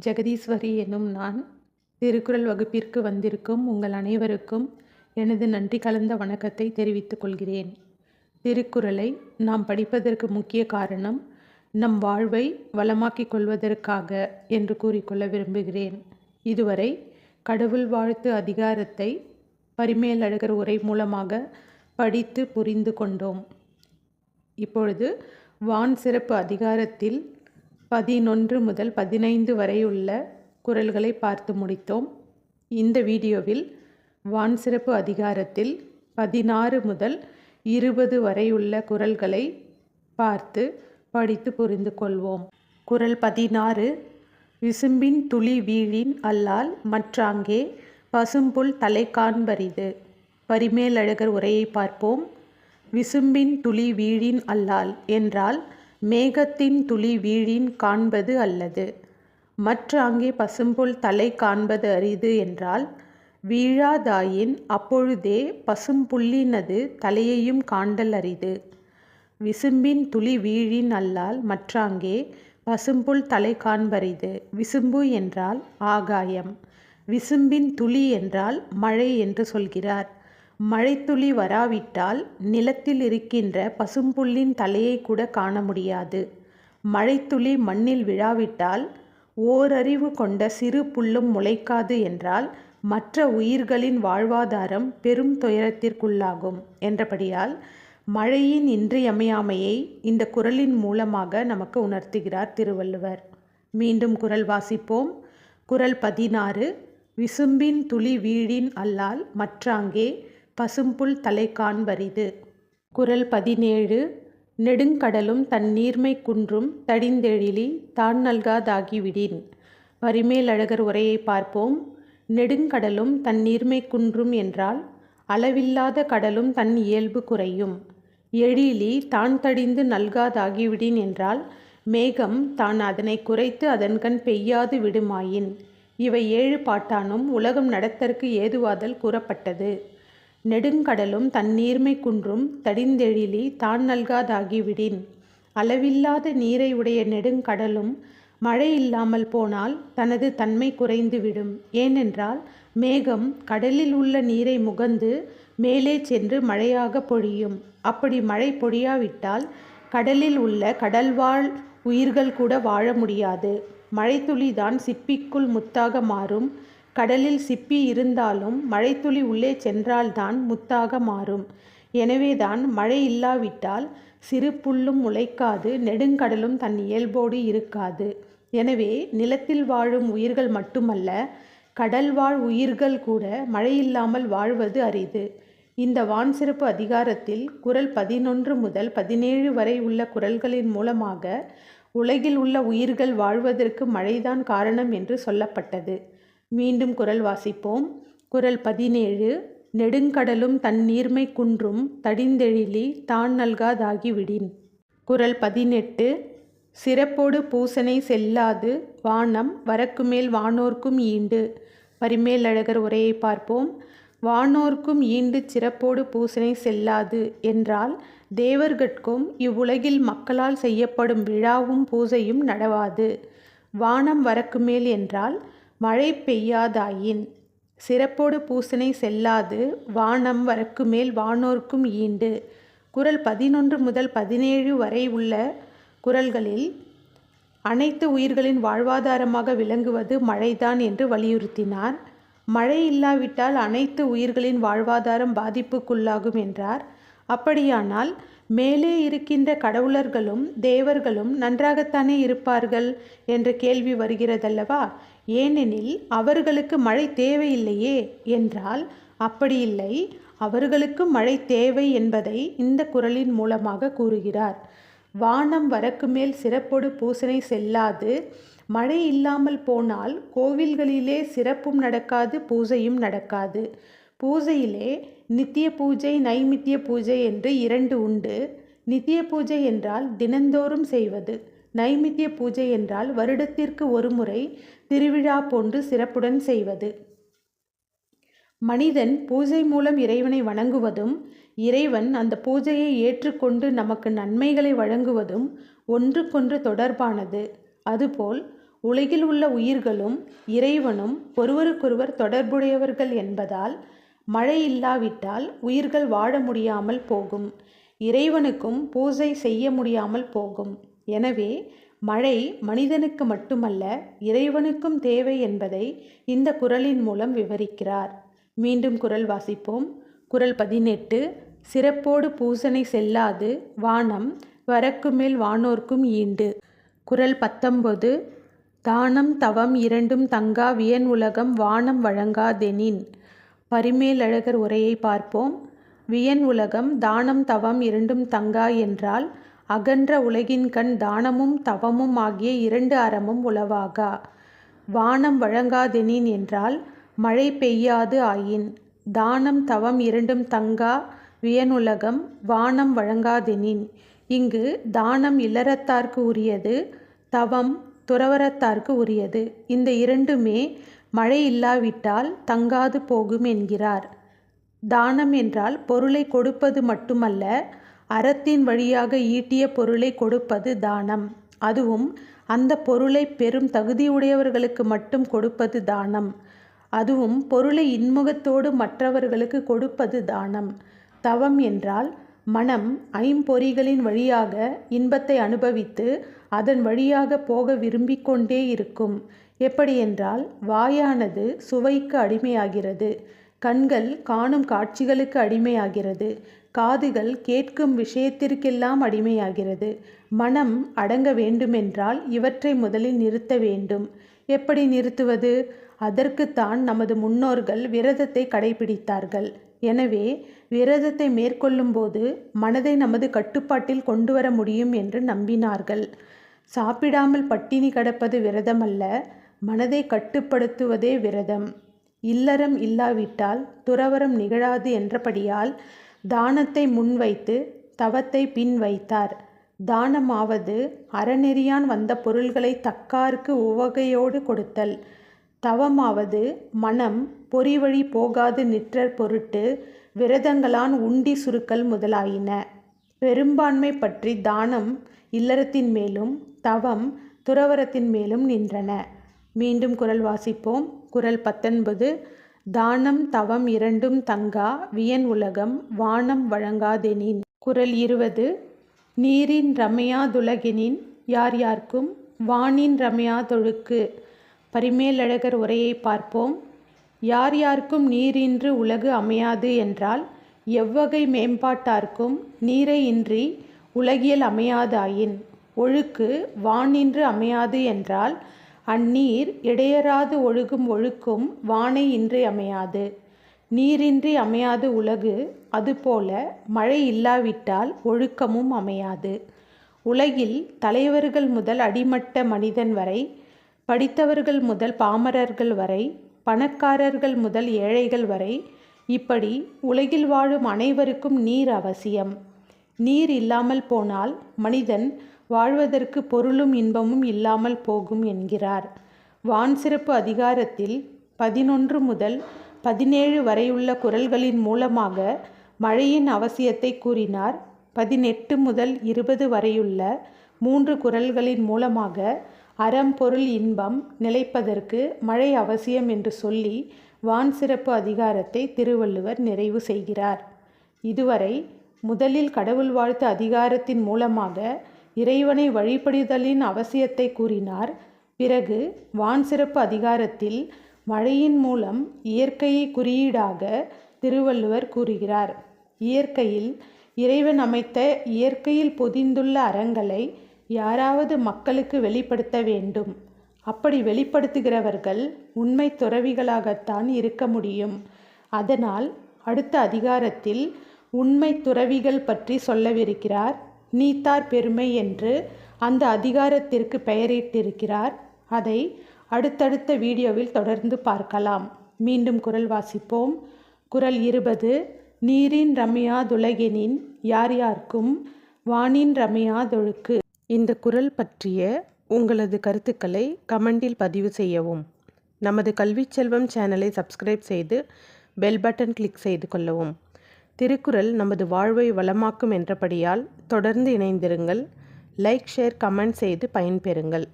ஜெகதீஸ்வரி எனும் நான் திருக்குறள் வகுப்பிற்கு வந்திருக்கும் உங்கள் அனைவருக்கும் எனது நன்றி கலந்த வணக்கத்தை தெரிவித்துக் கொள்கிறேன். திருக்குறளை நாம் படிப்பதற்கு முக்கிய காரணம் நம் வாழ்வை வளமாக்கிக் கொள்வதற்காக என்று கூறிக்கொள்ள விரும்புகிறேன். இதுவரை கடவுள் வாழ்த்து அதிகாரத்தை பரிமேலழகர் உரை மூலமாக படித்து புரிந்து கொண்டோம். இப்பொழுது வான் சிறப்பு அதிகாரத்தில் 11 முதல் 15 வரையுள்ள குறள்களை பார்த்து முடித்தோம். இந்த வீடியோவில் வான் சிறப்பு அதிகாரத்தில் 16 முதல் 20 வரையுள்ள குறள்களை பார்த்து படித்து புரிந்து கொள்வோம். குறள் 16. விசும்பின் துளி வீழின் அல்லால் மற்றாங்கே பசும்புல் தலை காண்பரிது. பரிமேலழகர் உரையை பார்ப்போம். விசும்பின் துளி வீழின் அல்லால் என்றால் மேகத்தின் துளி வீழின் காண்பது அல்லது. மற்றாங்கே பசும்புல் தலை காண்பது அரிது என்றால் வீழாதாயின் அப்பொழுதே பசும்புல்லினது தலையையும் காண்டல் அரிது. விசும்பின் துளி வீழின் அல்லால் மற்றாங்கே பசும்புல் தலை காண்பரிது. விசும்பு என்றால் ஆகாயம், விசும்பின் துளி என்றால் மழை என்று சொல்கிறார். மழைத்துளி வராவிட்டால் நிலத்தில் இருக்கின்ற பசும்புல்லின் தலையை கூட காண முடியாது. மழைத்துளி மண்ணில் விழாவிட்டால் ஓரறிவு கொண்ட சிறு புல்லும் முளைக்காது என்றால் மற்ற உயிர்களின் வாழ்வாதாரம் பெரும் துயரத்திற்குள்ளாகும் என்றபடியால் மழையின் இன்றியமையாமையை இந்த குறளின் மூலமாக நமக்கு உணர்த்துகிறார் திருவள்ளுவர். மீண்டும் குறள் வாசிப்போம். குறள் 16. விசும்பின் துளி வீழின் அல்லால் மற்றாங்கே பசும்புல் தலை காண்பரிது. குறள் 17. நெடுங்கடலும் தன் நீர்மை குன்றும் தடிந்தெழிலி தான் நல்காதாகிவிடின். பரிமேலழகர் உரையை பார்ப்போம். நெடுங்கடலும் தன் நீர்மை குன்றும் என்றால் அளவில்லாத கடலும் தன் இயல்பு குறையும். எழிலி தான் தடிந்து நல்காதாகிவிடின் என்றால் மேகம் தான் அதனை குறைத்து அதன்கண் பெய்யாது விடுமாயின். இவை 7 பாட்டானும் உலகம் நடத்தற்கு ஏதுவாதல் கூறப்பட்டது. நெடுங்கடலும் தன் நீர்மை குன்றும் தடிந்தெழிலி தான் நல்காதாகிவிடின். அளவில்லாத நீரை உடைய நெடுங்கடலும் மழை இல்லாமல் போனால் தனது தன்மை குறைந்துவிடும். ஏனென்றால் மேகம் கடலில் உள்ள நீரை முகந்து மேலே சென்று மழையாக பொழியும். அப்படி மழை பொழியாவிட்டால் கடலில் உள்ள கடல்வாழ் உயிர்கள் கூட வாழ முடியாது. மழைத்துளிதான் சிப்பிக்குள் முத்தாக மாறும். கடலில் சிப்பி இருந்தாலும் மழைத்துளி உள்ளே சென்றால்தான் முத்தாக மாறும். எனவேதான் மழை இல்லாவிட்டால் சிறு புல்லும் முளைக்காது, நெடுங்கடலும் தன் இயல்போடு இருக்காது. எனவே நிலத்தில் வாழும் உயிர்கள் மட்டுமல்ல, கடல்வாழ் உயிர்கள் கூட மழையில்லாமல் வாழ்வது அரிது. இந்த வான் சிறப்பு அதிகாரத்தில் குறள் 11 முதல் 17 வரை உள்ள குறள்களின் மூலமாக உலகில் உள்ள உயிர்கள் வாழ்வதற்கு மழைதான் காரணம் என்று சொல்லப்பட்டது. மீண்டும் குறள் வாசிப்போம். குறள் 17. நெடுங்கடலும் தன் நீர்மை குன்றும் தடிந்தெழிலி தான் நல்காதாகிவிடின். குறள் 18. சிறப்போடு பூசனை செல்லாது வானம் வரக்குமேல் வானோர்க்கும் ஈண்டு. பரிமேலழகர் உரையை பார்ப்போம். வானோர்க்கும் ஈண்டு சிறப்போடு பூசனை செல்லாது என்றால் தேவர்கட்கும் இவ்வுலகில் மக்களால் செய்யப்படும் விழாவும் பூசையும் நடவாது. வானம் வரக்குமேல் என்றால் மழை பெய்யாதாயின். சிறப்போடு பூசனை செல்லாது வானம் வரக்குமேல் வானோர்க்கும் ஈண்டு. குறள் 11 முதல் 17 வரை உள்ள குறள்களில் அனைத்து உயிர்களின் வாழ்வாதாரமாக விளங்குவது மழைதான் என்று வலியுறுத்தினார். மழை இல்லாவிட்டால் அனைத்து உயிர்களின் வாழ்வாதாரம் பாதிப்புக்குள்ளாகும் என்றார். அப்படியானால் மேலே இருக்கின்ற கடவுளர்களும் தேவர்களும் நன்றாகத்தானே இருப்பார்கள் என்ற கேள்வி வருகிறதல்லவா? ஏனெனில் அவர்களுக்கு மழை தேவையில்லையே என்றால் அப்படியில்லை, அவர்களுக்கு மழை தேவை என்பதை இந்த குறளின் மூலமாக கூறுகிறார். வானம் வரக்கு மேல் சிறப்போடு பூசனை செல்லாது. மழை இல்லாமல் போனால் கோவில்களிலே சிறப்பும் நடக்காது, பூஜையும் நடக்காது. பூஜையிலே நித்திய பூஜை நைமித்திய பூஜை என்று 2 உண்டு. நித்திய பூஜை என்றால் தினந்தோறும் செய்வது. நைமித்திய பூஜை என்றால் வருடத்திற்கு ஒரு முறை திருவிழா போன்று சிறப்புடன் செய்வது. மனிதன் பூஜை மூலம் இறைவனை வணங்குவதும் இறைவன் அந்த பூஜையை ஏற்றுக்கொண்டு நமக்கு நன்மைகளை வழங்குவதும் ஒன்றுக்கொன்று தொடர்பானது. அதுபோல் உலகில் உள்ள உயிர்களும் இறைவனும் ஒருவருக்கொருவர் தொடர்புடையவர்கள் என்பதால் மழை இல்லாவிட்டால் உயிர்கள் வாழ முடியாமல் போகும். இறைவனுக்கும் பூஜை செய்ய முடியாமல் போகும். எனவே மழை மனிதனுக்கு மட்டுமல்ல இறைவனுக்கும் தேவை என்பதை இந்த குறளின் மூலம் விவரிக்கிறார். மீண்டும் குறள் வாசிப்போம். குறள் 18. சிறப்போடு பூசனை செல்லாது வானம் வரக்குமேல் வானோர்க்கும் ஈண்டு. குறள் 19. தானம் தவம் இரண்டும் தங்கா வியன் உலகம் வானம் வழங்காதெனின். பரிமேலழகர் உரையை பார்ப்போம். வியன் உலகம் தானம் தவம் இரண்டும் தங்கா என்றால் அகன்ற உலகின்கண் தானமும் தவமும் ஆகிய இரண்டு அறமும் உளவாகா. வானம் வழங்காதெனின் என்றால் மழை பெய்யாது ஆயின். தானம் தவம் இரண்டும் தங்கா வியனுலகம் வானம் வழங்காதெனின். இங்கு தானம் இல்லறத்தார்க்கு உரியது, தவம் துறவரத்தார்க்கு உரியது. இந்த இரண்டுமே மழை இல்லாவிட்டால் தங்காது போகும் என்கிறார். தானம் என்றால் பொருளை கொடுப்பது மட்டுமல்ல, அறத்தின் வழியாக ஈட்டிய பொருளை கொடுப்பது தானம். அதுவும் அந்த பொருளை பெரும் தகுதியுடையவர்களுக்கு மட்டும் கொடுப்பது தானம். அதுவும் பொருளை இன்முகத்தோடு மற்றவர்களுக்கு கொடுப்பது தானம். தவம் என்றால் மனம் ஐம்பொறிகளின் வழியாக இன்பத்தை அனுபவித்து அதன் வழியாக போக விரும்பிக் கொண்டே இருக்கும். எப்படி என்றால் வாயானது சுவைக்கு அடிமையாகிறது, கண்கள் காணும் காட்சிகளுக்கு அடிமையாகிறது, காதுகள் கேட்கும் விஷயத்திற்கெல்லாம் அடிமையாகிறது. மனம் அடங்க வேண்டுமென்றால் இவற்றை முதலில் நிறுத்த வேண்டும். எப்படி நிறுத்துவது? அதற்குத்தான் நமது முன்னோர்கள் விரதத்தை கடைபிடித்தார்கள். எனவே விரதத்தை மேற்கொள்ளும்போது மனதை நமது கட்டுப்பாட்டில் கொண்டு வர முடியும் என்று நம்பினார்கள். சாப்பிடாமல் பட்டினி கிடப்பது விரதமல்ல, மனதை கட்டுப்படுத்துவதே விரதம். இல்லறம் இல்லாவிட்டால் துறவரம் நிகழாது என்றபடியால் தானத்தை முன்வைத்து தவத்தை பின் வைத்தார். தானமாவது அறநெறியான் வந்த பொருள்களை தக்கார்க்கு உவகையோடு கொடுத்தல். தவமாவது மனம் பொறிவழி போகாது நிற்றற் பொருட்டு விரதங்களான் உண்டி சுருக்கல் முதலாயின. பெரும்பான்மை பற்றி தானம் இல்லறத்தின் மேலும் தவம் துறவரத்தின் மேலும் நின்றன. மீண்டும் குறள் வாசிப்போம். குறள் 19. தானம் தவம் இரண்டும் தங்கா வியன் உலகம் வானம் வழங்காதெனின். குறள் 20. நீரின் ரமையாதுலகெனின் யார் யார்க்கும் வானின் ரமையாதொழுக்கு. பரிமேலழகர் உரையை பார்ப்போம். யார் யார்க்கும் நீரின்று உலகு அமையாது என்றால் எவ்வகை மேம்பாட்டார்க்கும் நீரை இன்றி உலகியல் அமையாதாயின். ஒழுக்கு வானின்று அமையாது என்றால் அந்நீர் இடையராது ஒழுகும் ஒழுக்கும் வானை இன்றி அமையாது. நீரின்றி அமையாது உலகு, அதுபோல மழை இல்லாவிட்டால் ஒழுக்கமும் அமையாது. உலகில் தலைவர்கள் முதல் அடிமட்ட மனிதன் வரை, படித்தவர்கள் முதல் பாமரர்கள் வரை, பணக்காரர்கள் முதல் ஏழைகள் வரை, இப்படி உலகில் வாழும் அனைவருக்கும் நீர் அவசியம். நீர் இல்லாமல் போனால் மனிதன் வாழ்வதற்கு பொருளும் இன்பமும் இல்லாமல் போகும் என்கிறார். வான் சிறப்பு அதிகாரத்தில் 11 முதல் 17 வரையுள்ள குறள்களின் மூலமாக மழையின் அவசியத்தை கூறினார். 18 முதல் 20 வரையுள்ள 3 குறள்களின் மூலமாக அறம் பொருள் இன்பம் நிலைப்பதற்கு மழை அவசியம் என்று சொல்லி வான் சிறப்பு அதிகாரத்தை திருவள்ளுவர் நிறைவு செய்கிறார். இதுவரை முதலில் கடவுள் வாழ்த்து அதிகாரத்தின் மூலமாக இறைவனை வழிபடுதலின் அவசியத்தை கூறினார். பிறகு வான் சிறப்பு அதிகாரத்தில் மழையின் மூலம் இயற்கையை குறியீடாக திருவள்ளுவர் கூறுகிறார். இயற்கையில் இறைவன் அமைத்த இயற்கையில் பொதிந்துள்ள அறங்களை யாராவது மக்களுக்கு வெளிப்படுத்த வேண்டும். அப்படி வெளிப்படுத்துகிறவர்கள் உண்மை துறவிகளாகத்தான் இருக்க முடியும். அதனால் அடுத்த அதிகாரத்தில் உண்மை துறவிகள் பற்றி சொல்லவிருக்கிறார். நீத்தார் பெருமை என்று அந்த அதிகாரத்திற்கு பெயரிட்டிருக்கிறார். அதை அடுத்தடுத்த வீடியோவில் தொடர்ந்து பார்க்கலாம். மீண்டும் குறள் வாசிப்போம். குறள் 20. நீரின் ரமையாதுலகெனின் யார் யார்க்கும் வானின் ரமையாதொழுக்கு. இந்த குறள் பற்றிய உங்களது கருத்துக்களை கமெண்டில் பதிவு செய்யவும். நமது கல்விச் செல்வம் சேனலை சப்ஸ்கிரைப் செய்து பெல் பட்டன் கிளிக் செய்து கொள்ளவும். திருக்குறள் நமது வாழ்வை வளமாக்கும் என்றபடியால் தொடர்ந்து இணைந்திருங்கள். லைக், ஷேர், கமெண்ட் செய்து பயன்பெறுங்கள்.